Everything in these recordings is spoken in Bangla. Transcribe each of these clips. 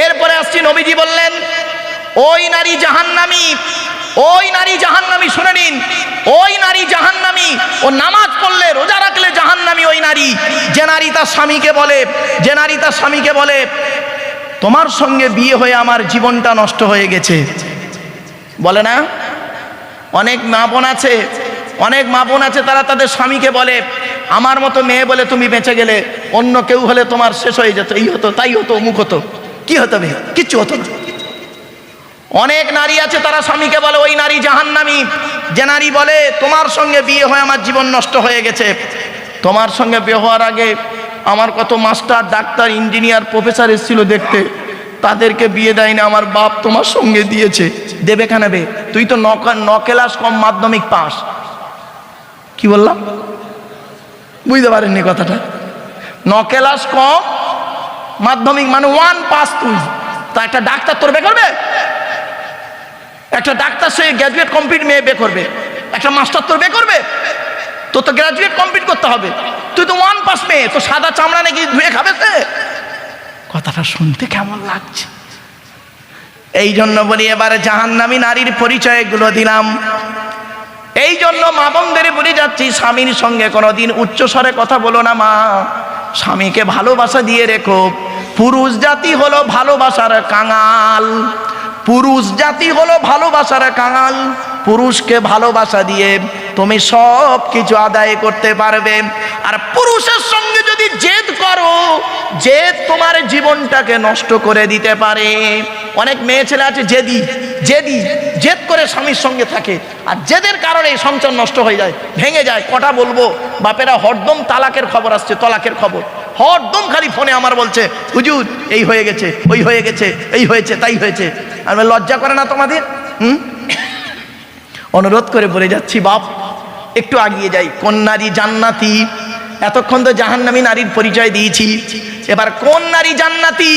এরপরে আসছি, নবীজি বললেন ওই নারী জাহান্নামী, ওই নারী জাহান্নামী, শুনে নিন, ওই নারী জাহান্নামী, ও নামাজ পড়লে রোজা রাখলে জাহান্নামী ওই নারী যে নারী তার স্বামীকে বলে, যে নারী তার স্বামীকে বলে তোমার সঙ্গে বিয়ে হয়ে আমার জীবনটা নষ্ট হয়ে গেছে। বলে না? অনেক মা বোন আছে, অনেক মা বোন আছে, তারা তাদের স্বামীকে বলে আমার মতো মেয়ে বলে তুমি বেঁচে গেলে, অন্য কেউ হলে তোমার শেষ হয়ে যেত, এই হতো তাই হতো অমুক হতো, কি হতো বে, কিচ্ছু হতো না। অনেক নারী আছে তারা স্বামীকে বলে ওই নারী জাহান্নামী যে নারী বলে তোমার সঙ্গে বিয়ে হয়ে আমার জীবন নষ্ট হয়ে গেছে। তোমার সঙ্গে বিয়ে হওয়ার আগে আমার কত মাস্টার, ডাক্তার, ইঞ্জিনিয়ার, প্রফেসর এসেছিল দেখতে, তাদেরকে বিয়ে দেয়নি, আমার বাপ তোমার সঙ্গে দিয়েছে। দেবে কেন বে, তুই তো 9 ক্লাস কম মাধ্যমিক পাস। কি বললাম বুঝতে পারেননি কথাটা? 9 ক্লাস কম মাধ্যমিক মানে 1 পাস তুই, তা একটা ডাক্তার তোর বে করবে? একটা ডাক্তার সে গ্র্যাজুয়েট কমপ্লিট মেয়ে বে করবে, একটা মাস্টার তোর বে করবে? তোর তো গ্র্যাজুয়েট কমপ্লিট করতে হবে, তুই তো 1 পাস মেয়ে, তো সাদা চামড়া নাকি ধুয়ে খাবে সে? কথাটা শুনতে কেমন লাগছে? এই জন্য বলি এবারে জাহান্নামী নারীর পরিচয়গুলো দিলাম। এই জন্য মা বোনদের বলে যাচ্ছি, স্বামীর সঙ্গে কোনোদিন উচ্চস্বরে কথা বলো না মা, স্বামীকে ভালোবাসা দিয়ে রেখো। পুরুষ জাতি হলো ভালোবাসার কাঙাল, পুরুষ জাতি হলো ভালোবাসার কাঙাল। পুরুষকে ভালোবাসা দিয়ে তুমি সব কিছু আদায় করতে পারবে। আর পুরুষের সঙ্গে যদি জেদ করো, জেদ তোমার জীবনটাকে নষ্ট করে দিতে পারে। অনেক মেয়ে ছেলে আছে জেদি, জেদি, জেদ করে স্বামীর সঙ্গে থাকে, আর জেদের কারণে সংসার নষ্ট হয়ে যায়, ভেঙে যায়। কটা বলবো, বাপেরা হরদম তালাকের খবর আসছে, তলাকের খবর হরদম খালি ফোনে আমার বলছে হুজুর এই হয়ে গেছে, ওই হয়ে গেছে, এই হয়েছে, তাই হয়েছে। আর লজ্জা করে না তোমাদের? অনুরোধ করে বলে যাচ্ছি বাপ, একটু আগিয়ে যাই। কোন নারী জান্নাতি? এতক্ষণ তো জাহান্নামী নারীর পরিচয় দিয়েছি, এবার কোন নারী জান্নাতি?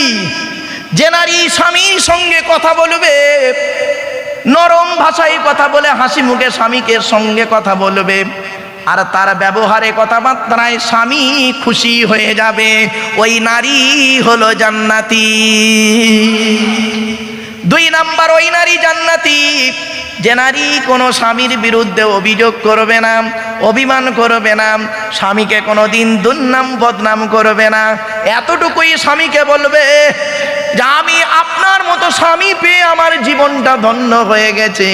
যে নারী স্বামীর সঙ্গে কথা বলবে, নরম ভাষায় কথা বলে, হাসি মুখে স্বামীকে সঙ্গে কথা বলবে, আর তার ব্যবহারে কথাবার্তায় স্বামী খুশি হয়ে যাবে, ওই নারী হলো জান্নাতি। 2 নাম্বার, ওই নারী জান্নাতি যে নারী কোনো স্বামীর বিরুদ্ধে অভিযোগ করবে না, অভিমান করবে না, স্বামীকে কোনোদিন দুর্নাম বদনাম করবে না। এতটুকুই স্বামীকে বলবে যে আমি আপনার মতো স্বামী পেয়ে আমার জীবনটা ধন্য হয়ে গেছে।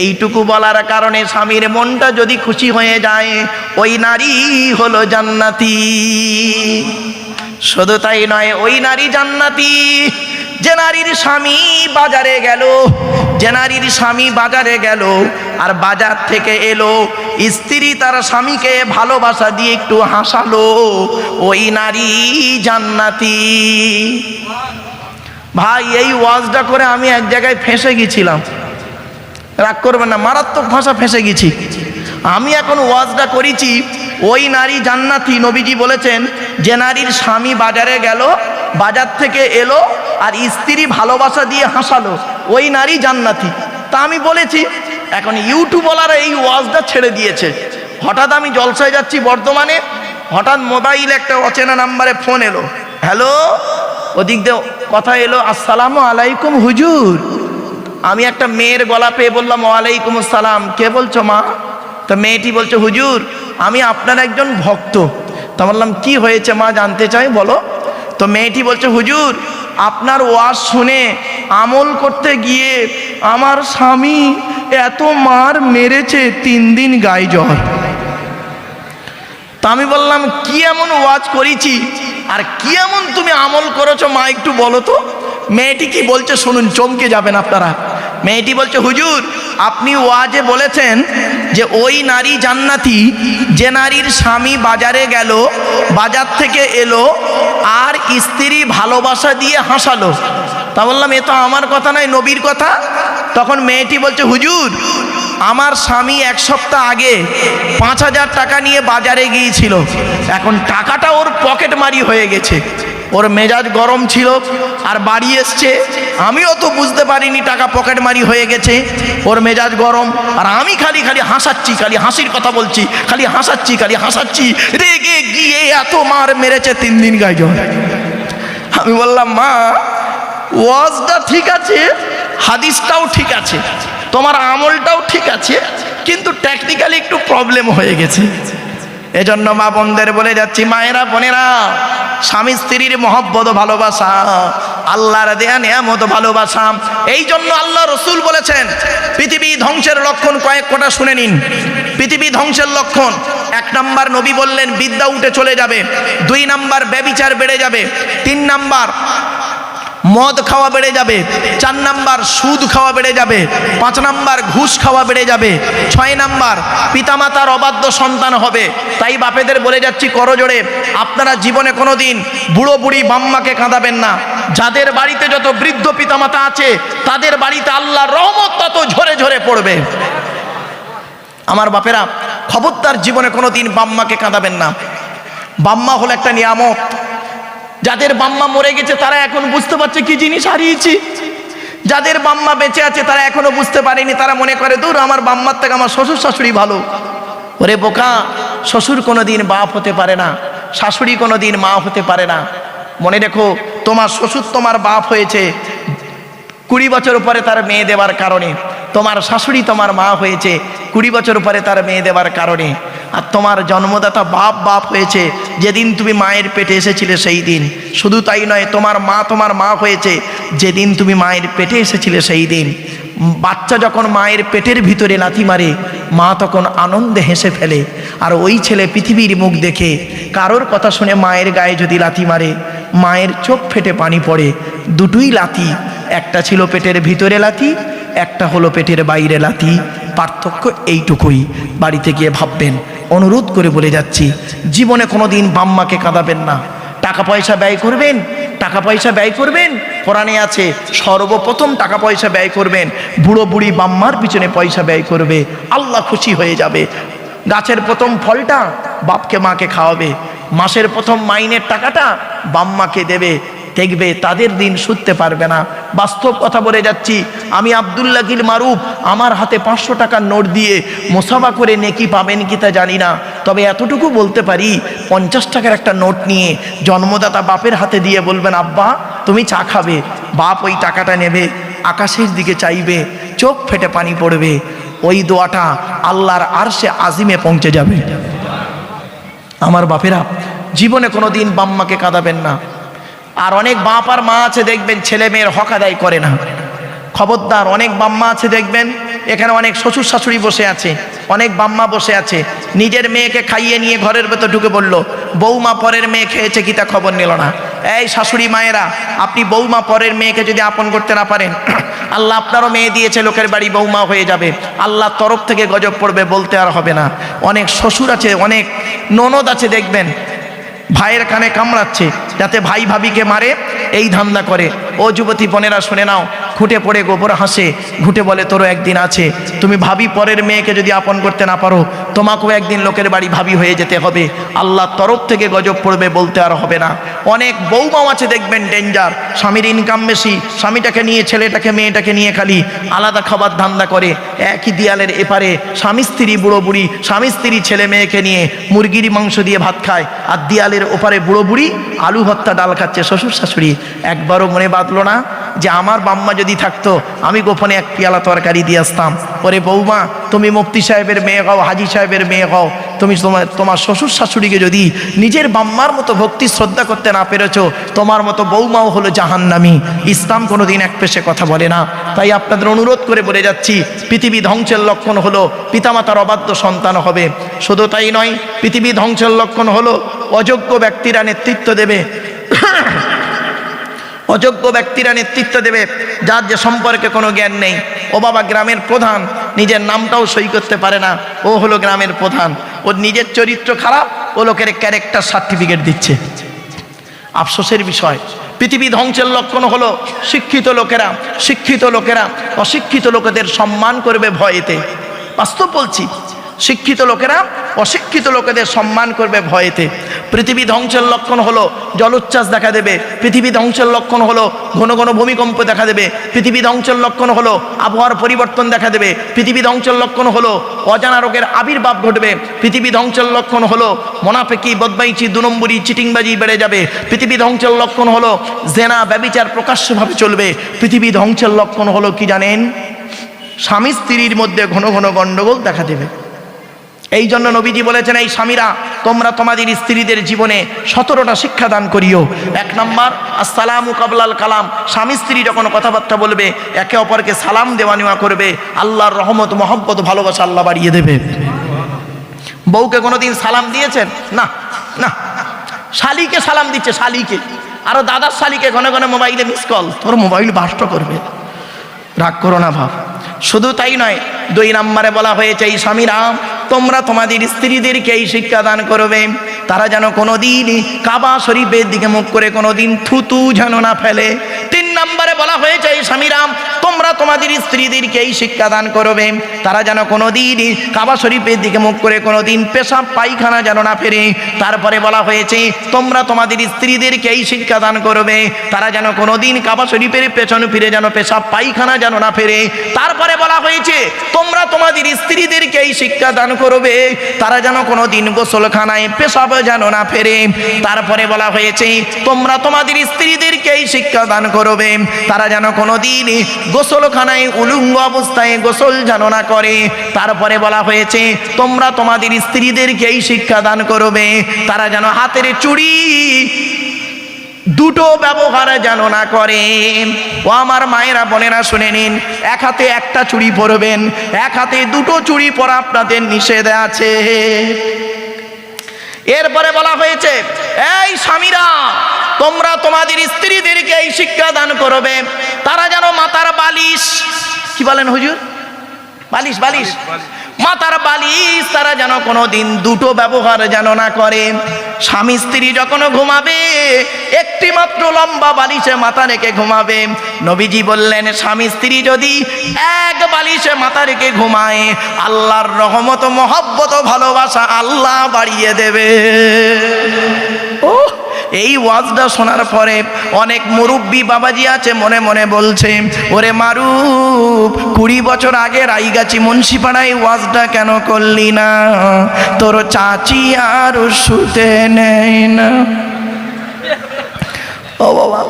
এইটুকু বলার কারণে স্বামীর মনটা যদি খুশি হয়ে যায়, ওই নারী হলো জান্নাতি। শুধু তাই নয়, ওই নারী জান্নাতি যে নারীর স্বামী বাজারে গেল, যে নারীর স্বামী বাজারে গেল আর বাজার থেকে এলো, স্ত্রী তার স্বামীকে ভালোবাসা দিয়ে একটু হাসালো, ওই নারী জান্নাতি। ভাই এই ওয়াজটা করে আমি এক জায়গায় ফেঁসে গেছিলাম, রাগ করবেন না, মারাত্মক ভাষা ফেঁসে গেছি। আমি এখন ওয়াজটা করেছি, ওই নারী জান্নাতি। নবীজি বলেছেন যে নারীর স্বামী বাজারে গেল, বাজার থেকে এলো আর স্ত্রী ভালোবাসা দিয়ে হাসালো, ওই নারী জান্নাতি। তা আমি বলেছি, এখন ইউটিউবওয়ালারা এই ওয়াজটা ছেড়ে দিয়েছে। হঠাৎ আমি জলসায় যাচ্ছি বর্ধমানে, হঠাৎ মোবাইল একটা অচেনা নাম্বারে ফোন এলো, হ্যালো, ওদিক দিয়ে কথা এলো, আসসালামু আলাইকুম হুজুর। আমি একটা মেয়ের গলা পেয়ে বললাম ওয়ালাইকুম আসসালাম। কে বলছো মা? তো মেয়েটি বলছে হুজুর আমি আপনার একজন ভক্ত। তা বললাম কি হয়েছে মা, জানতে চাই, বলো। তো মেয়েটি বলছে হুজুর আপনার ওয়াজ শুনে আমল করতে গিয়ে আমার স্বামী এত মার মেরেছে, 3 দিন গায়ে জ্বর। তা আমি বললাম কি এমন ওয়াজ করেছি আর কি এমন তুমি আমল করেছো মা, একটু বলো তো। মেয়েটি কি বলছে শুনুন, চমকে যাবেন আপনারা। মেয়েটি বলছে হুজুর আপনি ওয়াজে বলেছেন যে ওই নারী জান্নাতি যে নারীর স্বামী বাজারে গেল, বাজার থেকে এলো আর স্ত্রী ভালোবাসা দিয়ে হাসালো। তা বললাম এ তো আমার কথা নয়, নবীর কথা। তখন মেয়েটি বলছে হুজুর আমার স্বামী 1 সপ্তাহ আগে 5,000 টাকা নিয়ে বাজারে গিয়েছিল, এখন টাকাটা ওর পকেট মারি হয়ে গেছে, ওর মেজাজ গরম ছিল আর বাড়ি এসছে, আমিও তো বুঝতে পারিনি টাকা পকেট মারি হয়ে গেছে, ওর মেজাজ গরম, আর আমি খালি হাসাচ্ছি, খালি হাসির কথা বলছি, খালি হাসাচ্ছি, রেগে গিয়ে এত মার মেরেছে, 3 দিন গায়ে জ্বর। আমি বললাম মা ওয়াজটা ঠিক আছে, হাদিসটাও ঠিক আছে, তোমার আমলটাও ঠিক আছে, কিন্তু টেকনিক্যালি একটু প্রবলেম হয়ে গেছে। এজন্য মা বোনদের বলে যাচ্ছি, মায়েরা বোনেরা, স্বামী স্ত্রীর মহব্বত ভালোবাসা, আল্লাহর দেয়া নিয়ামত ভালোবাসা। এই জন্য আল্লাহ রসুল বলেছেন পৃথিবী ধ্বংসের লক্ষণ কয়েক কটা শুনে নিন। পৃথিবী ধ্বংসের লক্ষণ, 1 নাম্বার নবী বললেন বিদ্যা উঠে চলে যাবে, 2 নাম্বার ব্যভিচার বেড়ে যাবে, 3 নাম্বার মদ খাওয়া বেড়ে যাবে, 4 নাম্বার সুদ খাওয়া বেড়ে যাবে, 5 নাম্বার ঘুষ খাওয়া বেড়ে যাবে, 6 নাম্বার পিতামাতার অবাধ্য সন্তান হবে। তাই বাপেদের বলে যাচ্ছি করজোড়ে, আপনারা জীবনে কোনোদিন বুড়ো বুড়ি বাম্মাকে কাঁদাবেন না। যাদের বাড়িতে যত বৃদ্ধ পিতামাতা আছে তাদের বাড়িতে আল্লাহর রহমত তত ঝরে ঝরে পড়বে। আমার বাপেরা, খবরদার জীবনে কোনোদিন বাম্মাকে কাঁদাবেন না। বাম্মা হলো একটা নিয়ামত। যাদের বাম্মা মরে গেছে তারা এখন বুঝতে পারছে কি জিনিস হারিয়েছি। যাদের বাম্মা বেঁচে আছে তারা এখনো বুঝতে পারেনি, তারা মনে করে দূর আমার বাম্মার থেকে আমার শ্বশুর শাশুড়ি ভালো। ওরে বোকা, শ্বশুর কোনোদিন বাপ হতে পারে না, শাশুড়ি কোনোদিন মা হতে পারে না। মনে রেখো, তোমার শ্বশুর তোমার বাপ হয়েছে 20 বছর পরে তার মেয়ে দেওয়ার কারণে, তোমার শাশুড়ি তোমার মা হয়েছে 20 বছর পরে তার মেয়ে দেওয়ার কারণে, আর তোমার জন্মদাতা বাপ হয়েছে যেদিন তুমি মায়ের পেটে এসেছিলে সেই দিন। শুধু তাই নয়, তোমার মা হয়েছে যেদিন তুমি মায়ের পেটে এসেছিলে সেই দিন। বাচ্চা যখন মায়ের পেটের ভিতরে লাথি মারে, মা তখন আনন্দে হেসে ফেলে। আর ওই ছেলে পৃথিবীর মুখ দেখে কারোর কথা শুনে মায়ের গায়ে যদি লাথি মারে, মায়ের চোখ ফেটে পানি পড়ে। দুটোই লাথি, একটা ছিল পেটের ভিতরে লাথি, একটা হলো পেটের বাইরে লাথি। পার্থক্য এইটুকুই। বাড়িতে গিয়ে ভাববেন। অনুরোধ করে বলে যাচ্ছি, জীবনে কোনোদিন বাম্মাকে কাঁদাবেন না। টাকা পয়সা ব্যয় করবেন, টাকা পয়সা ব্যয় করবেন, কোরআনে আছে সর্বপ্রথম টাকা পয়সা ব্যয় করবেন বুড়ো বুড়ি বাম্মার পিছনে পয়সা ব্যয় করবে, আল্লাহ খুশি হয়ে যাবে। গাছের প্রথম ফলটা বাপকে মাকে খাওয়াবে, মাসের প্রথম মাইনের টাকাটা বাম্মাকে দেবে, দেখবে তাদের দিন শুতে পারবে না। বাস্তব কথা বলে যাচ্ছি, আমি আব্দুল্লাহ গিল মারুফ, আমার হাতে 500 টাকার নোট দিয়ে মোসাফা করে নেকি পাবেন কি তা জানি না, তবে এতটুকু বলতে পারি 50 টাকার একটা নোট নিয়ে জন্মদাতা বাপের হাতে দিয়ে বলবেন, আব্বা তুমি চা খাবে। বাপ ওই টাকাটা নেবে, আকাশের দিকে চাইবে, চোখ ফেটে পানি পড়বে। ওই দোয়াটা আল্লাহর আরশে আজিমে পৌঁছে যাবে। আমার বাপেরা, জীবনে কোনো দিন বাম্মাকে কাঁদাবেন না। আর অনেক বাপ আর মা আছে দেখবেন ছেলে মেয়ের হক আদায় করে না। খবরদার, অনেক বাম্মা আছে দেখবেন, এখানে অনেক শ্বশুর শাশুড়ি বসে আছে, অনেক বাম্মা বসে আছে, নিজের মেয়েকে খাইয়ে নিয়ে ঘরের ভেতর ঢুকে বলল, বৌমা পরের মেয়ে খেয়েছে কি তা খবর নিল না। এই শাশুড়ি মায়েরা, আপনি বৌমা পরের মেয়েকে যদি আপন করতে না পারেন, আল্লাহ আপনারও মেয়ে দিয়েছে, লোকের বাড়ি বৌমা হয়ে যাবে, আল্লাহর তরফ থেকে গজব পড়বে, বলতে আর হবে না। অনেক শ্বশুর আছে, অনেক ননদ আছে দেখবেন ভাইয়ের কানে কামড়াচ্ছে যাতে ভাই ভাবিকে মারে, এই ধান্দা করে। ও যুবতী বোনেরা শুনে নাও, খুঁটে পড়ে গোবর হাসে, ঘুটে বলে তোরও একদিন আছে। তুমি ভাবি পরের মেয়েকে যদি আপন করতে না পারো, তোমাকেও একদিন লোকের বাড়ি ভাবি হয়ে যেতে হবে, আল্লাহর তরফ থেকে গজব পড়বে, বলতে আর হবে না। অনেক বৌমাও আছে দেখবেন ডেঞ্জার, স্বামীর ইনকাম বেশি, স্বামীটাকে নিয়ে ছেলেটাকে মেয়েটাকে নিয়ে খালি আলাদা খাবার ধান্দা করে। একই দেয়ালের এপারে স্বামী স্ত্রী বুড়ো বুড়ি, স্বামী স্ত্রী ছেলে মেয়েকে নিয়ে মুরগির মাংস দিয়ে ভাত খায়, আর দেয়ালের ওপারে বুড়ো বুড়ি আলু ভর্তা ডাল খাচ্ছে শ্বশুর শাশুড়ি। একবারও মনে বাঁধলো না যে আমার বাম্মা যদি থাকতো আমি গোপনে 1 পেয়ালা তরকারি দিয়ে আসতাম। ওরে বৌমা, তুমি মুফতি সাহেবের মেয়ে হও, হাজি সাহেবের মেয়ে হও, তুমি তোমার শ্বশুর শাশুড়িকে যদি নিজের বাম্মার মতো ভক্তি শ্রদ্ধা করতে না পেরেছো, তোমার মতো বৌমাও হলো জাহান্নামী। ইসলাম কোনোদিন এক পেশে কথা বলে না। তাই আপনাদের অনুরোধ করে বলে যাচ্ছি, পৃথিবী ধ্বংসের লক্ষণ হলো পিতামাতার অবাধ্য সন্তান হবে। শুধু তাই নয়, পৃথিবী ধ্বংসের লক্ষণ হলো অযোগ্য ব্যক্তিরা নেতৃত্ব দেবে। অযোগ্য ব্যক্তিরা নেতৃত্ব দেবে, যার যে সম্পর্কে কোনো জ্ঞান নেই। ও বাবা, গ্রামের প্রধান নিজের নামটাও সই করতে পারে না, ও হলো গ্রামের প্রধান, ওর নিজের চরিত্র খারাপ, ও লোকের ক্যারেক্টার সার্টিফিকেট দিচ্ছে। আফসোসের বিষয়, পৃথিবী ধ্বংসের লক্ষণ হলো শিক্ষিত লোকেরা অশিক্ষিত লোকেদের সম্মান করবে ভয়েতে। বাস্তব বলছি, শিক্ষিত লোকেরা অশিক্ষিত লোকেদের সম্মান করবে ভয়েতে। পৃথিবী ধ্বংসের লক্ষণ হলো জলোচ্ছ্বাস দেখা দেবে, পৃথিবী ধ্বংসের লক্ষণ হলো ঘন ঘন ভূমিকম্প দেখা দেবে, পৃথিবী ধ্বংসের লক্ষণ হলো আবহাওয়ার পরিবর্তন দেখা দেবে, পৃথিবী ধ্বংসের লক্ষণ হলো অজানা রোগের আবির্ভাব ঘটবে, পৃথিবী ধ্বংসের লক্ষণ হলো মোনাফেকি, বদমাইশি, 2 নম্বরী, চিটিংবাজি বেড়ে যাবে, পৃথিবী ধ্বংসের লক্ষণ হলো জেনা ব্যভিচার প্রকাশ্যভাবে চলবে, পৃথিবী ধ্বংসের লক্ষণ হলো কি জানেন? স্বামী স্ত্রীর মধ্যে ঘন ঘন গণ্ডগোল দেখা দেবে। এই জন্য নবীজি বলেছেন, এই স্বামীরা তোমরা তোমাদের স্ত্রীদের জীবনে 17টা শিক্ষা দান করিও। 1 নম্বর আসসালামু কাবলাল কালাম, স্বামী স্ত্রী যখন কথাবার্তা বলবে একে অপরকে সালাম দেওয়া নেওয়া করবে, আল্লাহর রহমত, মহব্বত, ভালোবাসা আল্লাহ বাড়িয়ে দেবে। বউকে কোনোদিন সালাম দিয়েছেন? না না। শালিকে সালাম দিচ্ছে, শালিকে, আরো দাদার শালিকে ঘন ঘন মোবাইলে মিস কল, তোর মোবাইল বাস্ট করবে, রাগ করো না ভাব। শুধু তাই নয়, 2 নম্বরে বলা হয়েছে, এই স্বামীরা তোমরা তোমাদের স্ত্রীদেরকে এই শিক্ষা দান করবে, তারা যেন কোনোদিন কাবা শরীফের দিকে মুখ করে কোনোদিন থুতু যেন না ফেলে। 3 নম্বরে বলা হয়েছে, এই স্বামীরা তোমরা তোমাদের স্ত্রীদেরকে এই শিক্ষা দান করবে, তারা যেন কোনোদিন কাবা শরীফের দিকে মুখ করে কোনোদিন পেশাব পায়খানা যেন না ফেরে। তারপরে বলা হয়েছে, তোমরা তোমাদের স্ত্রীদেরকে এই শিক্ষা দান করবে, তারা যেন কোনোদিন কাবা শরীফের পেছন ফিরে যেন পেশাব পায়খানা যেন না ফেরে। তারপরে বলা হয়েছে, তোমরা তোমাদের স্ত্রীদেরকে এই শিক্ষা দান করবে, তারা যেন কোনোদিন গোসলখানায় পেশাব যেন না ফেরে। তারপরে বলা হয়েছে, তোমরা তোমাদের স্ত্রীদেরকে এই শিক্ষা দান করবে, তারা যেন কোনোদিন গোসলখানায় উলঙ্গ অবস্থায় গোসল যেন না করে। তারপরে বলা হয়েছে, তোমরা তোমাদের স্ত্রীদেরকে এই শিক্ষা দান করবে, তারা যেন হাতের চুড়ি 2টো ব্যবহার যেন না করে। ও আমার মায়েরা বোনেরা শুনে নিন, 1 হাতে 1টা চুড়ি পরবেন, 1 হাতে 2টো চুড়ি পরা আপনাদের নিষেধ আছে। এরপরে বলা হয়েছে, এই স্বামীরা তোমরা তোমাদের স্ত্রীদেরকে এই শিক্ষা দান করবে, তারা যেন মাথার বালিশ, কি বলেন হুজুর? বালিশ, বালিশ, মাথার বালিশ তারা যেন কোনোদিন 2টো ব্যবহার যেন না করে। স্বামী স্ত্রী যখন ঘুমাবে একটি মাত্র লম্বা বালিশে মাথা রেখে ঘুমাবে। নবীজি বললেন, স্বামী স্ত্রী যদি 1 বালিশে মাথা রেখে ঘুমায়, আল্লাহর রহমত, মহব্বত, ভালোবাসা আল্লাহ বাড়িয়ে দেবে। ও এই ওয়াজটা শোনার পরে অনেক মুরব্বী বাবাজি আছে মনে মনে বলছে, ওরে মারুফ, 20 বছর আগে রাইগাছি মুন্সিপাড়ায় ওয়াজটা কেন করলি না? তোর চাচি আর শুতে নেই না। ও বাবা,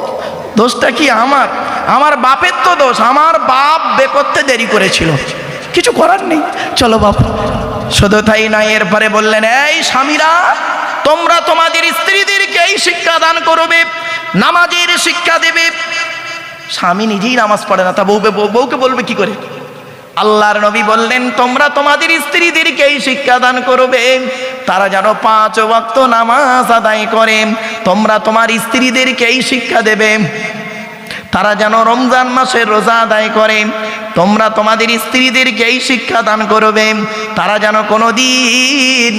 দোষটা কি আমার? আমার বাপের তো দোষ, আমার বাপ বে করতে দেরি করেছিল, কিছু করার নেই, চলো বাপ। শুধু তাই নয়, এরপরে বললেন, এই স্বামীরা তোমরা তোমাদের স্ত্রীদেরকে এই শিক্ষা দান করবে, নামাজের শিক্ষা দেবে। স্বামী নিজেই নামাজ পড়ে না, তা বউকে বলবে কি করে? আল্লাহর নবী বললেন, তোমরা তোমাদের স্ত্রীদেরকে এই শিক্ষা দান করবে, তারা যেন 5 ওয়াক্ত নামাজ আদায় করে। তোমরা তোমার স্ত্রীদেরকে এই শিক্ষা দেবে, তারা যেন রমজান মাসে রোজা আদায় করে। তোমরা তোমাদের স্ত্রীদেরকে এই শিক্ষা দান করবে, তারা যেন কোনোদিন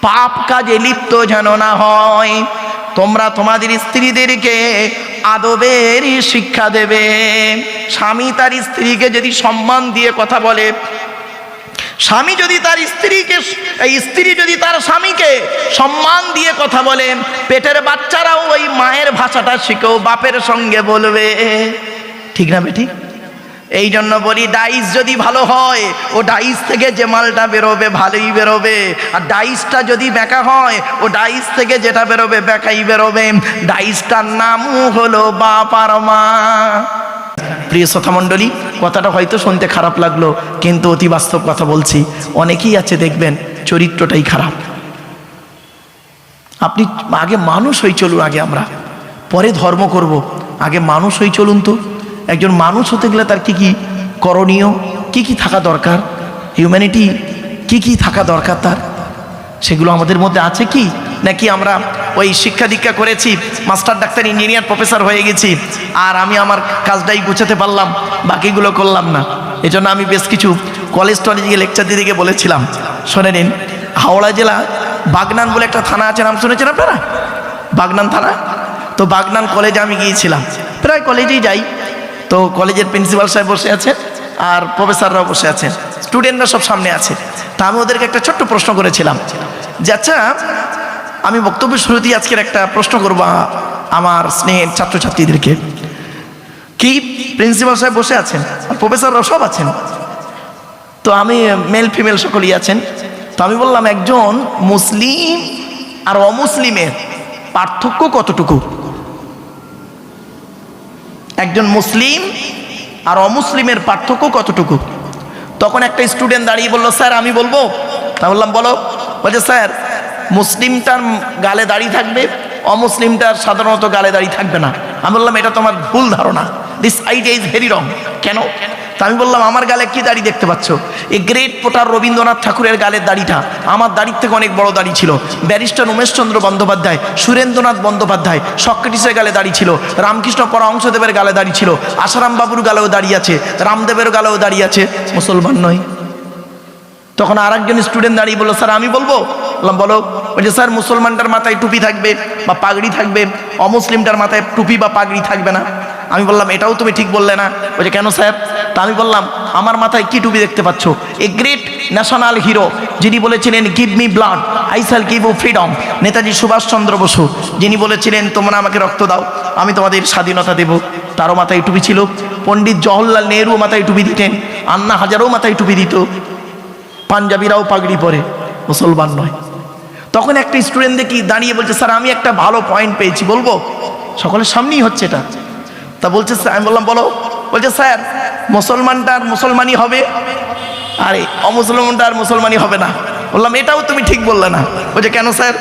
পাপ কাজে লিপ্ত যেন না হয়। তোমরা তোমাদের স্ত্রীদেরকে আদবের শিক্ষা দেবে। স্বামী তার স্ত্রীকে যদি সম্মান দিয়ে কথা বলে, স্বামী যদি তার স্ত্রীকে, স্ত্রী যদি তার স্বামীকে সম্মান দিয়ে কথা বলে, পেটের বাচ্চারাও ওই মায়ের ভাষাটা শিখেও বাপের সঙ্গে বলবে, ঠিক না বেঠিক? এই জন্য বলি, ডাইস যদি ভালো হয়, ও ডাইস থেকে যে মালটা বেরোবে ভালোই বেরোবে, আর ডাইসটা যদি বেঁকা হয়, ও ডাইস থেকে যেটা বেরোবে বেঁকাই বেরোবে। ডাইসটার নাম হলো বাপ আর মা। প্রিয় শ্রোতা মণ্ডলী, কথাটা হয়তো শুনতে খারাপ লাগলো, কিন্তু অতি বাস্তব কথা বলছি। অনেকেই আছে দেখবেন চরিত্রটাই খারাপ। আপনি আগে মানুষ হয়ে চলুন, আগে আমরা পরে ধর্ম করব, আগে মানুষ হয়ে চলুন তো। একজন মানুষ হতে গেলে তার কি কি করণীয়, কি কি থাকা দরকার, হিউম্যানিটি কি কি থাকা দরকার তার, সেগুলো আমাদের মধ্যে আছে কি? নাকি আমরা ওই শিক্ষা দীক্ষা করেছি, মাস্টার, ডাক্তার, ইঞ্জিনিয়ার, প্রফেসর হয়ে গেছি, আর আমি আমার কাজটাই গুছাতে পারলাম, বাকিগুলো করলাম না। এজন্য আমি বেশ কিছু কলেজ টলেজে গিয়ে লেকচার দিতে গিয়ে বলেছিলাম, শোনে নিন, হাওড়া জেলা বাগনান বলে একটা থানা আছে, নাম শুনেছেন আপনারা? বাগনান থানা। তো বাগনান কলেজে আমি গিয়েছিলাম, প্রায় কলেজেই যাই। তো কলেজের প্রিন্সিপাল সাহেব বসে আছেন আর প্রফেসররাও বসে আছেন। স্টুডেন্টরা সব সামনে আছে। তা আমি ওদেরকে একটা ছোট্ট প্রশ্ন করেছিলাম যে আচ্ছা, আমি বক্তব্যের শুরুতেই আজকের একটা প্রশ্ন করব আমার স্নেহের ছাত্রছাত্রীদেরকে। কি প্রিন্সিপাল সাহেব বসে আছেন, প্রফেসররা সব আছেন, তো আমি মেল ফিমেল সকলেই আছেন। তো আমি বললাম একজন মুসলিম আর অমুসলিমের পার্থক্য কতটুকু? একজন মুসলিম আর অমুসলিমের পার্থক্য কতটুকু? তখন একটা স্টুডেন্ট দাঁড়িয়ে বলল, স্যার আমি বলবো। তা বললাম বলো। বলছে স্যার, মুসলিমটার গালে দাড়ি থাকবে, অমুসলিমটার সাধারণত গালে দাড়ি থাকবে না। আমি বললাম এটা তোমার ভুল ধারণা, this idea is very wrong. কেন? তা আমি বললাম আমার গালে কি দাড়ি দেখতে পাচ্ছ? এই গ্রেট পোটার রবীন্দ্রনাথ ঠাকুরের গালের দাড়িটা আমার দাড়ির থেকে অনেক বড় দাড়ি ছিল। ব্যারিস্টার উমেশচন্দ্র বন্দ্যোপাধ্যায়, সুরেন্দ্রনাথ বন্দ্যোপাধ্যায়, সক্রেটিসের গালে দাড়ি ছিল, রামকৃষ্ণ পরমহংসদেবের গালে দাড়ি ছিল, আসারাম বাবুর গালেও দাড়ি আছে, রামদেবের গালেও দাড়ি আছে, মুসলমান নয়। তখন আর একজন স্টুডেন্ট দাঁড়িয়ে বললো, স্যার আমি বলবো। বললাম বলো। বলছে স্যার, মুসলমানটার মাথায় টুপি থাকবে বা পাগড়ি থাকবে, অমুসলিমটার মাথায় টুপি বা পাগড়ি থাকবে না। আমি বললাম এটাও তুমি ঠিক বললে না। বলছে কেন স্যার? তা আমি বললাম আমার মাথায় কি টুপি দেখতে পাচ্ছ? এ গ্রেট ন্যাশনাল হিরো যিনি বলেছিলেন give me blood I shall give you freedom, Netaji Subhashchandra Bose, যিনি বলেছিলেন তোমরা আমাকে রক্ত দাও আমি তোমাদের স্বাধীনতা দেব, তারও মাথায় টুপি ছিল। পণ্ডিত জওহরলাল নেহরু মাথায় টুপি দিতেন, আন্না হাজারও মাথায় টুপি দিত, পাঞ্জাবিরাও পাগড়ি পরে, মুসলমান নয়। তখন একটা স্টুডেন্ট দেখি দাঁড়িয়ে বলছে, স্যার আমি একটা ভালো পয়েন্ট পেয়েছি, বলবো? সকলের সামনেই হচ্ছে এটা। তা বলছে, আমি বললাম বলো। বলছে স্যার, মুসলমানটার মুসলমানই হবে আর অমুসলমানটার মুসলমানই হবে না। বললাম এটাও তুমি ঠিক বললে না। বলছে কেন স্যার?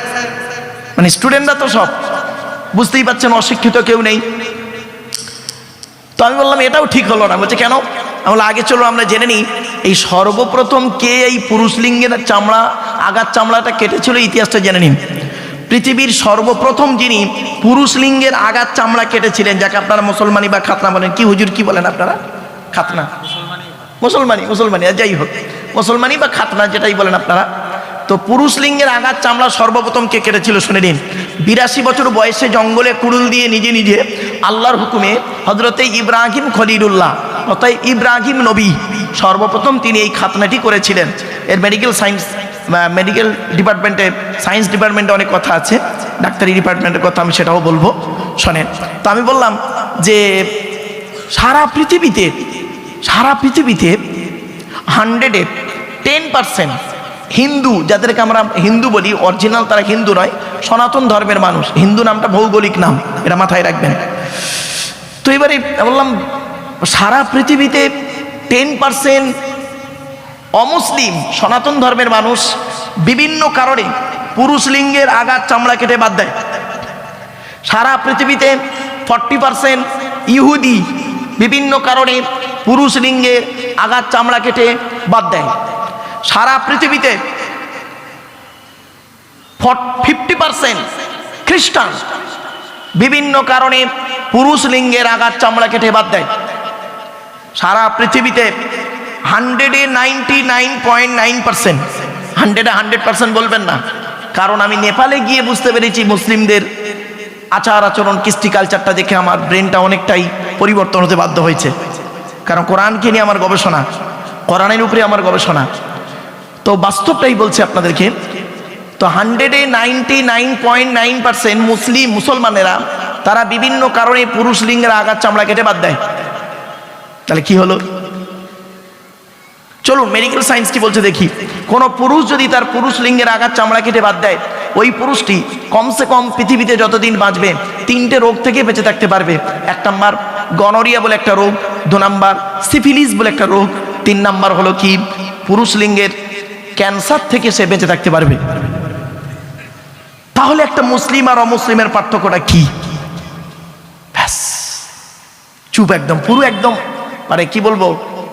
মানে স্টুডেন্টরা তো সব বুঝতেই পারছেন, অশিক্ষিত কেউ নেই। তো আমি বললাম এটাও ঠিক হলো না। বলছে কেন? আমি বললাম আগে চলো আমরা জেনে নিই এই সর্বপ্রথম কে এই পুরুষ লিঙ্গের চামড়া, আগার চামড়াটা কেটেছিল, ইতিহাসটা জেনে নিন। পৃথিবীর সর্বপ্রথম যিনি পুরুষ লিঙ্গের আগার চামড়া কেটেছিলেন, যাকে আপনারা মুসলমানি বা খাতনা বলেন, কি হুজুর কি বলেন আপনারা? খাতনা, মুসলমানি যাই হোক, মুসলমানি বা খাতনা যেটাই বলেন আপনারা। তো পুরুষ লিঙ্গের আগার চামড়া সর্বপ্রথম কে কেটেছিল শুনে নিন। 82 বছর বয়সে জঙ্গলে কুড়ুল দিয়ে নিজে নিজে আল্লাহর হুকুমে হজরতে ইব্রাহিম খলিলুল্লাহ অর্থাৎ ইব্রাহিম নবী সর্বপ্রথম তিনি এই খাতনাটি করেছিলেন। এর মেডিকেল সায়েন্স, মেডিকেল ডিপার্টমেন্টে, সায়েন্স ডিপার্টমেন্টে অনেক কথা আছে, ডাক্তারি ডিপার্টমেন্টের কথা আমি সেটাও বলবো, শোনেন। তো আমি বললাম যে সারা পৃথিবীতে 100-এ 10% হিন্দু, যাদেরকে আমরা হিন্দু বলি, অরিজিনাল তারা হিন্দু নয়, সনাতন ধর্মের মানুষ। হিন্দু নামটা ভৌগোলিক নাম, এটা মাথায় রাখবেন। তো এবারে বললাম সারা পৃথিবীতে 10% অমুসলিম সনাতন ধর্মের মানুষ বিভিন্ন কারণে পুরুষ লিঙ্গের আগার চামড়া কেটে বাদ দেয়। সারা পৃথিবীতে 40% ইহুদি বিভিন্ন কারণে পুরুষ লিঙ্গের আগার চামড়া কেটে বাদ দেয়। সারা পৃথিবীতে 50% খ্রিস্টান বিভিন্ন কারণে পুরুষ লিঙ্গের আগার চামড়া কেটে বাদ দেয়। সারা পৃথিবীতে 100-এ 99.9%, 100-এ 100% বলবেন না, কারণ আমি নেপালে গিয়ে বুঝতে পেরেছি মুসলিমদের আচার আচরণ, কৃষ্টি কালচারটা দেখে আমার ব্রেনটা অনেকটাই পরিবর্তন হতে বাধ্য হয়েছে। কারণ কোরআনকে নিয়ে আমার গবেষণা, কোরআনের উপরে আমার গবেষণা, তো বাস্তবটাই বলছে আপনাদেরকে। তো 100-এ 99.9% মুসলমানেরা তারা বিভিন্ন কারণে পুরুষ লিঙ্গের আগার চামড়া কেটে বাদ দেয়। তাহলে কি হলো? চলুন মেডিকেল সায়েন্স কি বলছে দেখি। কোন পুরুষ যদি তার পুরুষ লিঙ্গের আগার চামড়া কেটে বাদ দেয়, ওই পুরুষটি কমসে কম পৃথিবীতে যতদিন বাঁচবে 3টে রোগ থেকে বেঁচে থাকতে পারবে। 1 নাম্বার গনোরিয়া বলে একটা রোগ, 2 নাম্বার সিফিলিস বলে একটা রোগ, 3 নাম্বার হলো কি পুরুষ লিঙ্গের ক্যান্সার থেকে সে বেঁচে থাকতে পারবে। তাহলে একটা মুসলিম আর অমুসলিমের পার্থক্যটা কি? ব্যাস চুপ, একদম পুরো একদম মানে কি বলবো,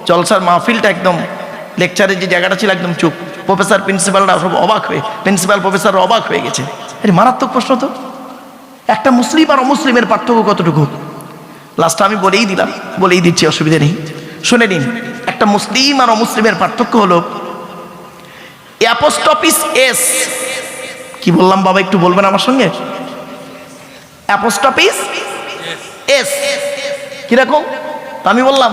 জলসার মাহফিলটা একদম, লেকচারের যে জায়গাটা ছিল একদম চুপ। প্রফেসর প্রিন্সিপালরা সব অবাক হয়ে, প্রিন্সিপাল প্রফেসররা অবাক হয়ে গেছে। আরে মারাত্মক প্রশ্ন তো, একটা মুসলিম আর অমুসলিমের পার্থক্য কতটুকু? লাস্টে আমি বলেই দিচ্ছি, অসুবিধা নেই, শুনে নিন। একটা মুসলিম আর অমুসলিমের পার্থক্য হলো অ্যাপোস্ট্রফিস এস। কি বললাম বাবা, একটু বলবেন আমার সঙ্গে? অ্যাপোস্ট্রফিস এস কিরকম? আমি বললাম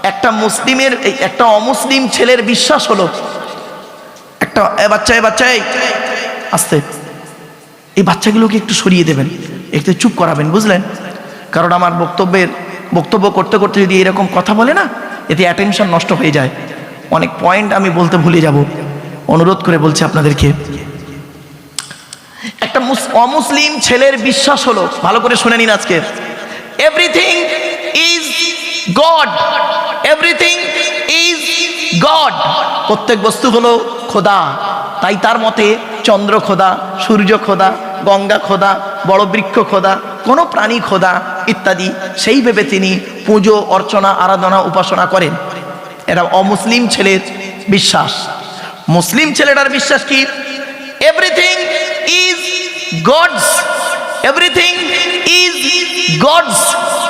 একটা মুসলিমের একটা অমুসলিম ছেলের বিশ্বাস হলো, একটা বাচ্চা আস্তে, এই বাচ্চাগুলোকে একটু সরিয়ে দেবেন, একটু চুপ করাবেন, বুঝলেন? কারণ আমার বক্তব্য করতে করতে যদি এরকম কথা বলে না, এতে অ্যাটেনশন নষ্ট হয়ে যায়, অনেক পয়েন্ট আমি বলতে ভুলে যাব। অনুরোধ করে বলছি আপনাদেরকে, একটা অমুসলিম ছেলের বিশ্বাস হলো, ভালো করে শুনে নিন আজকে, everything is god, everything is god, প্রত্যেক বস্তু হলো খোদা। তাই তার মতে চন্দ্র খোদা, সূর্য খোদা, গঙ্গা খোদা, বড় বৃক্ষ খোদা, কোনো প্রাণী খোদা ইত্যাদি, সেই ভেবে তিনি পুজো অর্চনা আরাধনা উপাসনা করেন। এটা অমুসলিম ছেলের বিশ্বাস। মুসলিম ছেলেটার বিশ্বাস কি? Everything is gods, everything is gods,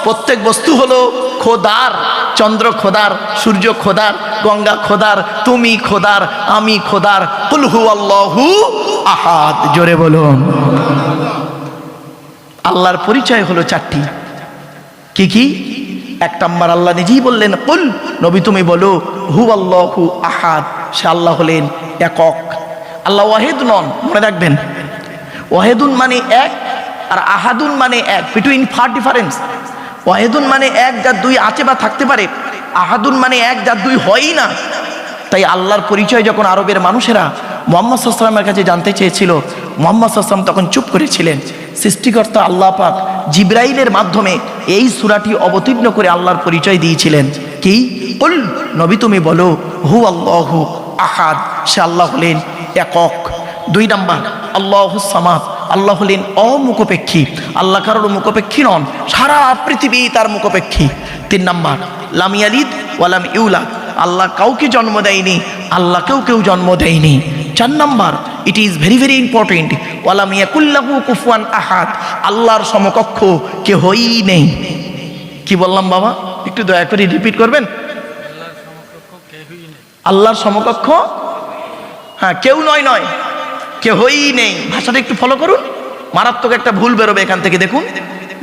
প্রত্যেক বস্তু হলো খোদার, চন্দ্র খোদার, সূর্য খোদার, গঙ্গা খোদার, তুমি খোদার, আমি খোদার, কুল হু আল্লাহু আহাদ, জোরে বলুন। আল্লাহর পরিচয় হলো চারটি। কি কি? এক নম্বর, আল্লাহ নিজেই বললেন, কুল, নবী তুমি বলো, হু আল্লাহু আহাদ, সে আল্লাহ হলেন একক। আল্লাহ ওয়াহিদ নন, মনে রাখবেন, ওয়াহিদুন মানে এক, আর আহাদুন মানে এক, বিটুইন ফার ডিফারেন্স। ওয়াহিদুন মানে এক যার দুই আছে বা থাকতে পারে, আহাদুন মানে এক যার দুই হয়ই না। তাই আল্লাহর পরিচয় যখন আরবের মানুষেরা মুহাম্মদ সাল্লাল্লাহু আলাইহি ওয়াসাল্লামের কাছে জানতে চেয়েছিল, মুহাম্মদ সাল্লাল্লাহু আলাইহি ওয়াসাল্লাম তখন চুপ করেছিলেন। সৃষ্টিকর্তা আল্লাহ পাক জিবরাইলের মাধ্যমে এই সূরাটি অবতীর্ণ করে আল্লাহর পরিচয় দিয়েছিলেন। কি? কুল, নবী তুমি বলো, হু আল্লাহু আহাদ, সে আল্লাহ হলেন একক। দুই নাম্বার, আল্লাহুস সামাদ, আল্লাহ হলেন অমুখপেক্ষী, আল্লাহ কারোর মুখপেক্ষী নন, সারা পৃথিবী তার মুখপেক্ষী। তিন নাম্বার, লাম ইয়ালিদ ওয়া লাম ইউলাদ, আল্লাহ কাউকে জন্ম দেয়নি, আল্লাহ কেউ জন্ম দেয়নি। চার number, it is very very important, ওয়া লাম ইয়াকুল লাহু কুফুয়ান আহাদ, আল্লাহর সমকক্ষ কেউই নেই। কি বললাম বাবা? একটু দয়া করে রিপিট করবেন। আল্লাহর সমকক্ষ, হ্যাঁ, কেউ নয়, কেউই নেই। ভাষাটা একটু ফলো করুন, মারাত্মক একটা ভুল বেরোবে এখান থেকে। দেখুন,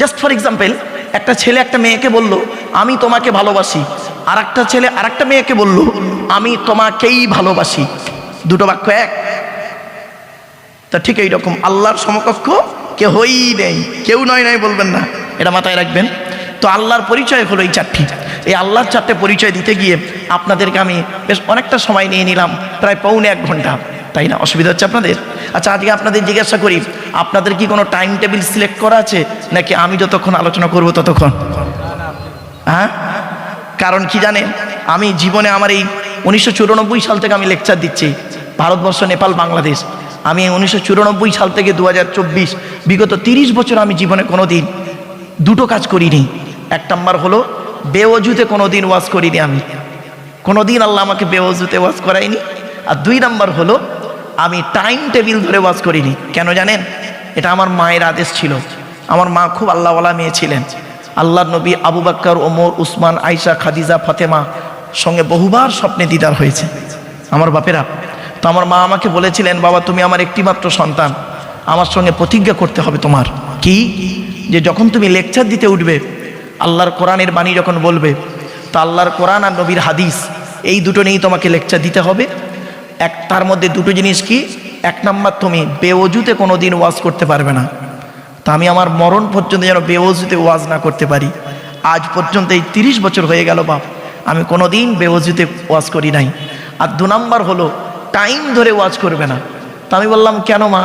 জাস্ট ফর এক্সাম্পল, একটা ছেলে একটা মেয়েকে বলল আমি তোমাকে ভালোবাসি, আর একটা ছেলে আর একটা মেয়েকে বলল আমি তোমাকেই ভালোবাসি, দুটো বাক্য এক। তা ঠিক এইরকম আল্লাহর সমকক্ষ কেউই নেই, কেউ নয় বলবেন না, এটা মাথায় রাখবেন। তো আল্লাহর পরিচয় হলো এই চারটি। এই আল্লাহর চারটে পরিচয় দিতে গিয়ে আপনাদেরকে আমি বেশ অনেকটা সময় নিয়ে নিলাম, প্রায় পৌনে 1 ঘন্টা, তাই না? অসুবিধা হচ্ছে আপনাদের? আচ্ছা, আজকে আপনাদের জিজ্ঞাসা করি, আপনাদের কি কোনো টাইম টেবিল সিলেক্ট করা আছে, নাকি আমি যতক্ষণ আলোচনা করব ততক্ষণ? হ্যাঁ, কারণ কি জানেন, আমি জীবনে আমার এই 1994 সাল থেকে আমি লেকচার দিচ্ছি, ভারতবর্ষ, নেপাল, বাংলাদেশ। আমি 1994 সাল থেকে 2024, বিগত 30 বছর আমি জীবনে কোনো দিন দুটো কাজ করিনি। এক নাম্বার হলো বেওয়াজুতে কোনো দিন ওয়াজ করিনি, আমি কোনো দিন আল্লাহ আমাকে বেওয়াজুতে ওয়াজ করায়নি। আর 2 নাম্বার হলো আমি টাইম টেবিল ধরে ওয়াজ করিনি। কেন জানেন? এটা আমার মায়ের আদেশ ছিল। আমার মা খুব আল্লাহওয়ালা মেয়ে ছিলেন। আল্লাহর নবী আবু বকর, ওমর, উসমান, আয়েশা, খাদিজা, ফাতেমা সঙ্গে বহুবার স্বপ্নে দিদার হয়েছে আমার বাপেরা। তো আমার মা আমাকে বলেছিলেন, বাবা তুমি আমার একটি মাত্র সন্তান, আমার সঙ্গে প্রতিজ্ঞা করতে হবে তোমার। কি? যে যখন তুমি লেকচার দিতে উঠবে, আল্লাহর কোরআনের বাণী যখন বলবে, তা আল্লাহর কোরআন আর নবীর হাদিস এই দুটো নিয়েই তোমাকে লেকচার দিতে হবে। তার মধ্যে দুটো জিনিস কি? এক নাম্বার, তুমি বেওয়াজুতে কোনো দিন ওয়াজ করতে পারবে না। তা আমি আমার মরণ পর্যন্ত যেন বেওয়াজুতে ওয়াজ না করতে পারি। আজ পর্যন্ত এই 30 বছর হয়ে গেল বাপ, আমি কোনো দিন বেওয়াজুতে ওয়াজ করি নাই। আর 2 নাম্বার হলো টাইম ধরে ওয়াজ করবে না। তা আমি বললাম, কেন মা?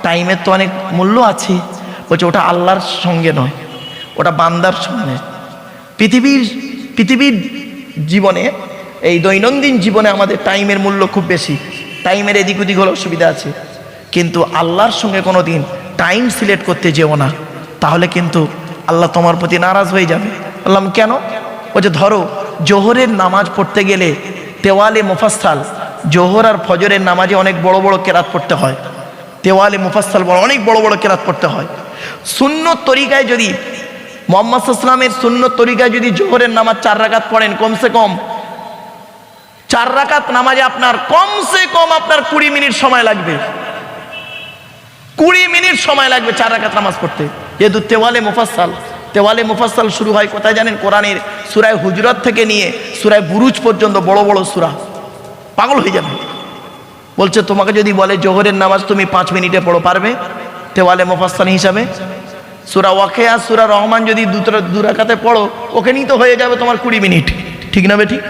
টাইমের তো অনেক মূল্য আছে। বলছে, ওটা আল্লাহর সঙ্গে নয়, ওটা বান্দার সঙ্গে। পৃথিবীর জীবনে, এই দৈনন্দিন জীবনে আমাদের টাইমের মূল্য খুব বেশি, টাইমের এদিক ওদিক হলে অসুবিধা আছে, কিন্তু আল্লাহর সঙ্গে কোনো দিন টাইম সিলেক্ট করতে যেও না, তাহলে কিন্তু আল্লাহ তোমার প্রতি নারাজ হয়ে যাবে। বললাম, কেন? বলছে, ধরো জোহরের নামাজ পড়তে গেলে তেওয়ালে মুফাসসাল, জোহর আর ফজরের নামাজে অনেক বড় বড় কেরাত পড়তে হয়। তেওয়ালে মুফাসসাল অনেক বড় বড় কেরাত পড়তে হয়। সুন্নত তরিকায় যদি মুহাম্মদ সাল্লাল্লাহু আলাইহি ওয়াসাল্লামের সুন্নত তরিকায় যদি জোহরের নামাজ 4 রাকাত পড়েন, কমসে কম 4 রাকাত নামাজে আপনার কমসে কম আপনার 20 মিনিট সময় লাগবে। 20 মিনিট সময় লাগবে 4 রাকাত নামাজ পড়তে। যেহেতু তেওয়ালে মুফাসসাল, তেওয়ালে মুফাসসাল শুরু হয় কোথায় জানেন? কোরআনের সূরা হুজরাত থেকে নিয়ে সূরা বুরুজ পর্যন্ত বড় বড় সূরা। পাগল হয়ে যাবে। বলছে তোমাকে যদি বলে জোহরের নামাজ তুমি 5 মিনিটে পড়ো, পারবে? তেওয়ালে মুফাসসাল হিসাবে সূরা ওয়াকিয়া সূরা রহমান যদি দু রাকাতে পড়ো, ওখানেই তো হয়ে যাবে তোমার 20 মিনিট, ঠিক না বেঠিক?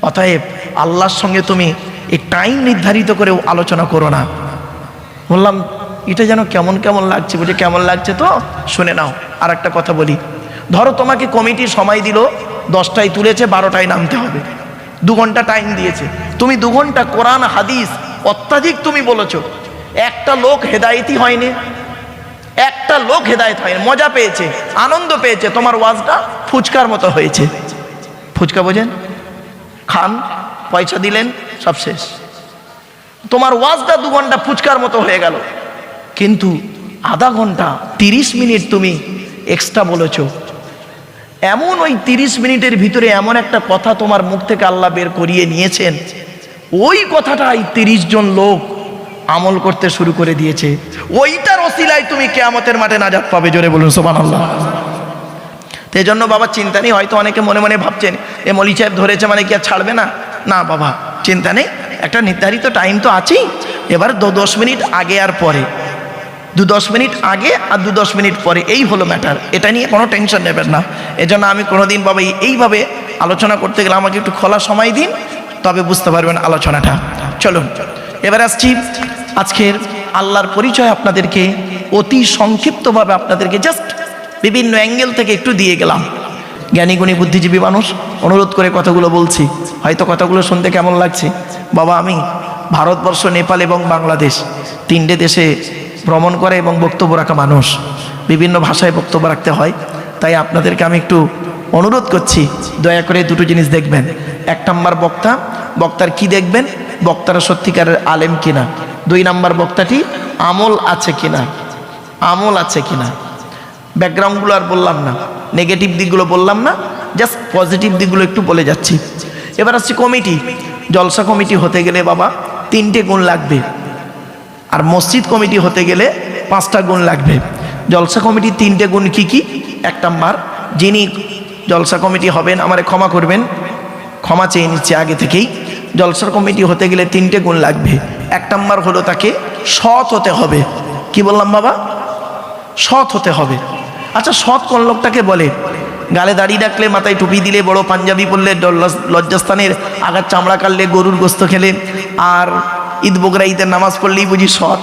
অতএব আল্লাহর সঙ্গে তুমি এই টাইম নির্ধারিত করে আলোচনা করো না। বললাম এটা যেন কেমন কেমন লাগছে। বলছে কেমন লাগছে তো শুনে নাও। আর একটা কথা বলি, ধরো তোমাকে কমিটি সময় দিল 10টায় তুলেছে, 12টায় নামতে হবে, 2 ঘন্টা টাইম দিয়েছে, তুমি 2 ঘন্টা কোরআন হাদিস অত্যাধিক তুমি বলেছো, একটা লোক হেদায়েতই হয়নি, একটা লোক হেদায়েত হয়নি, মজা পেয়েছে, আনন্দ পেয়েছে, তোমার ওয়াজটা ফুচকার মতো হয়েছে। ফুচকা বোঝেন? খান, পয়সা দিলেন, সব শেষ। তোমার ওয়াজটা 2 ঘন্টা ফুচকার মতো হয়ে গেল, কিন্তু আধা ঘন্টা 30 মিনিট তুমি এক্সট্রা বলেছো। এমন ওই 30 মিনিটের ভিতরে এমন একটা কথা তোমার মুখ থেকে আল্লাহ বের করিয়ে নিয়েছেন, ওই কথাটাই 30 জন লোক আমল করতে শুরু করে দিয়েছে। ওইটার ওসিলায় তুমি কিয়ামতের মাঠে নাজাত পাবে। জোরে বলুন সুবহানাল্লাহ। এই জন্য বাবা চিন্তা নেই। হয়তো অনেকে মনে মনে ভাবছেন এ মৌলভী সাহেব ধরেছে মানে কি আর ছাড়বে না? না বাবা, চিন্তা নেই, একটা নির্ধারিত টাইম তো আছেই। এবার 10 মিনিট আগে আর পরে, 10 মিনিট আগে আর 10 মিনিট পরে, এই হলো ম্যাটার। এটা নিয়ে কোনো টেনশন নেবেন না। এজন্য আমি কোনোদিন বাবা এইভাবে আলোচনা করতে গেলে আমাকে একটু খোলা সময় দিন, তবে বুঝতে পারবেন আলোচনাটা। চলুন এবার আসছি আজকের আল্লাহর পরিচয়। আপনাদেরকে অতি সংক্ষিপ্তভাবে আপনাদেরকে জাস্ট বিভিন্ন অ্যাঙ্গেল থেকে একটু দিয়ে গেলাম। জ্ঞানীগুণী বুদ্ধিজীবী মানুষ, অনুরোধ করে কথাগুলো বলছি, হয়তো কথাগুলো শুনতে কেমন লাগছে। বাবা আমি ভারতবর্ষ, নেপাল এবং বাংলাদেশ 3টে দেশে ভ্রমণ করে এবং বক্তব্য রাখা মানুষ, বিভিন্ন ভাষায় বক্তব্য রাখতে হয়। তাই আপনাদেরকে আমি একটু অনুরোধ করছি, দয়া করে 2টো জিনিস দেখবেন। 1 নম্বর বক্তার কি দেখবেন? বক্তারা সত্যিকারের আলেম কিনা। 2 নম্বর বক্তাটি আমল আছে কিনা, আমল আছে কিনা। ব্যাকগ্রাউন্ডগুলো আর বললাম না, নেগেটিভ দিকগুলো বললাম না, জাস্ট পজিটিভ দিকগুলো একটু বলে যাচ্ছি। এবার আসছি কমিটি। জলসা কমিটি হতে গেলে বাবা 3টে গুণ লাগবে, আর মসজিদ কমিটি হতে গেলে 5টা গুণ লাগবে। জলসা কমিটির 3টে গুণ কি কি? 1 নম্বর, যিনি জলসা কমিটি হবেন, আমারে ক্ষমা করবেন, ক্ষমা চেয়ে নিচ্ছে আগে থেকেই। জলসার কমিটি হতে গেলে 3টে গুণ লাগবে। 1 নম্বর হলো তাকে সৎ হতে হবে। কি বললাম বাবা? সৎ হতে হবে। আচ্ছা সৎ কোন লোকটাকে বলে? গালে দাড়ি রাখলে, মাথায় টুপি দিলে, বড় পাঞ্জাবি পরলে, লজ্জাস্থানের আগার চামড়া কাটলে, গরুর গোস্ত খেলে, আর ঈদ বকরা ঈদের নামাজ পড়লেই বুঝি সৎ?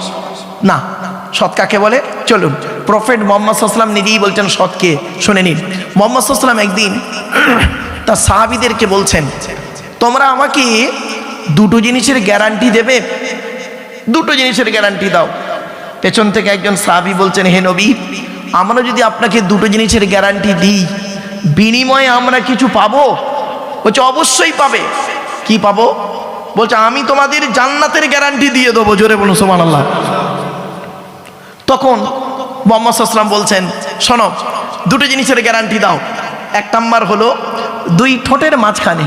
না। সৎ কাকে বলে? চলুন, প্রফেট মুহাম্মদ সাল্লাল্লাহু আলাইহি ওয়াসাল্লাম নিজেই বলছেন সৎকে। শুনে নিন। মুহাম্মদ সাল্লাল্লাহু আলাইহি ওয়াসাল্লাম একদিন তার সাহাবীদেরকে বলছেন, তোমরা আমাকে 2টো জিনিসের গ্যারান্টি দেবে, 2টো জিনিসের গ্যারান্টি দাও। পেছন থেকে একজন সাহাবী বলছেন, হে নবী, আমরা যদি আপনাকে 2টো জিনিসের গ্যারান্টি দিই, বিনিময়ে আমরা কিছু পাবো? বলছে অবশ্যই পাবে। কি পাবো? বলছে আমি তোমাদের জান্নাতের গ্যারান্টি দিয়ে দেবো। জোরে বলুন সুবহানাল্লাহ। তখন মুহাম্মদ সাল্লাল্লাহু আলাইহি ওয়াসাল্লাম বলছেন, শোনো, 2টো জিনিসের গ্যারান্টি দাও। 1 নম্বর হলো 2 ঠোঁটের মাঝখানে,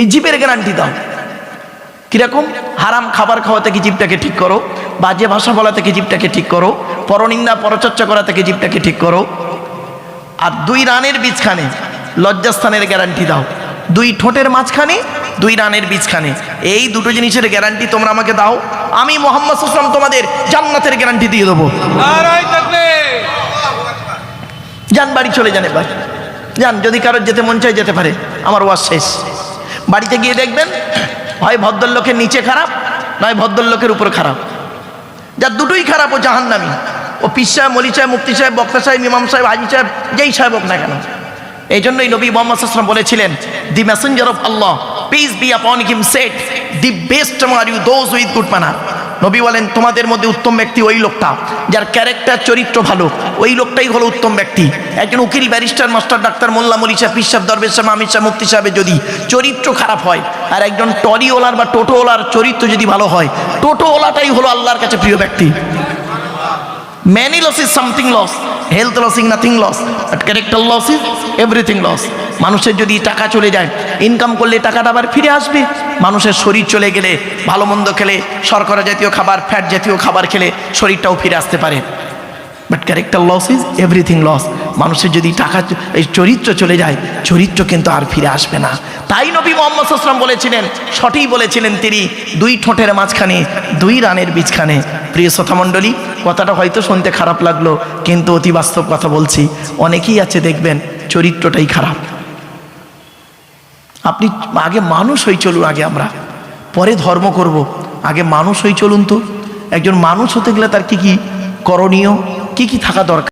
এই জিভের গ্যারান্টি দাও। কিরকম? হারাম খাবার খাওয়া থেকে জিভটাকে ঠিক করো, বাজে ভাষা বলা থেকে জিভটাকে ঠিক করো, পরনিন্দা পরচর্চা করা থেকে জিভটাকে ঠিক করো। আর 2 রানের বীজখানে, লজ্জাস্থানের গ্যারান্টি দাও। 2 ঠোঁটের মাঝখানে, 2 রানের বীজখানে, এই 2টো জিনিসের গ্যারান্টি তোমরা আমাকে দাও, আমি মুহাম্মদ সাল্লাল্লাহু আলাইহি ওয়াসাল্লাম তোমাদের জান্নাতের গ্যারান্টি দিয়ে দেবো। যান বাড়ি চলে যান, এবার যান, যদি কারোর যেতে মন চায় যেতে পারে, আমার ওয়াজ শেষ। বাড়িতে গিয়ে দেখবেন হয় ভদ্রলোকের নিচে খারাপ, নয় ভদ্রলোকের উপর খারাপ। যার 2টোই খারাপ ও জাহান্নামী। ও পীর সাহেব, মৌলভী সাহেব, মুফতি সাহেব, বক্তা সাহেব, ইমাম সাহেব, হাজী সাহেব, যেই সাহেব হোক না কেন। এই জন্যই নবী মুহাম্মদ সাল্লাল্লাহু আলাইহি ওয়াসাল্লাম বলেছিলেন, the messenger of Allah, peace be upon him, said, the best are you those with good manner. নবী বলেন, তোমাদের মধ্যে উত্তম ব্যক্তি ওই লোকটা যার ক্যারেক্টার, চরিত্র ভালো, ওই লোকটাই হলো উত্তম ব্যক্তি। একজন উকিল, ব্যারিস্টার, মাস্টার, ডাক্তার, মোল্লা, মৌলভী সাহেব, পীর সাহেব, দরবেশ সাহেব, আমির সাহেব, মুফতি সাহেবের যদি চরিত্র খারাপ হয়, আর একজন টরিওয়ালার বা টোটোওয়ালার চরিত্র যদি ভালো হয়, টোটোওয়ালাটাই হলো আল্লাহর কাছে প্রিয় ব্যক্তি। Many loss is something loss, health loss is nothing loss, but character loss is everything loss. মানুষের যদি টাকা চলে যায়, ইনকাম করলে টাকাটা আবার ফিরে আসবে। মানুষের শরীর চলে গেলে, ভালো মন্দ খেলে, শর্করা জাতীয় খাবার, ফ্যাট জাতীয় খাবার খেলে শরীরটাও ফিরে আসতে পারে। But character loss is everything loss. মানুষের যদি টাকা এই চরিত্র চলে যায়, চরিত্র কিন্তু আর ফিরে আসবে না। তাই নবী মুহাম্মদ সাল্লাল্লাহু আলাইহি ওয়াসাল্লাম বলেছিলেন, সঠিক বলেছিলেন তিনি, দুই ঠোঁটের মাঝখানে দুই রানের বীজখানে। প্রিয় শ্রোতামণ্ডলী, কথাটা হয়তো শুনতে খারাপ লাগলো, কিন্তু অতি বাস্তব কথা বলছি। অনেকেই আছে দেখবেন চরিত্রটাই খারাপ। আপনি আগে মানুষ হয়ে চলুন, আগে আমরা পরে ধর্ম করব, আগে মানুষ হয়ে চলুন তো। একজন মানুষ হতে গেলে তার কি কি করণীয়, কি কি থাকা দরকার।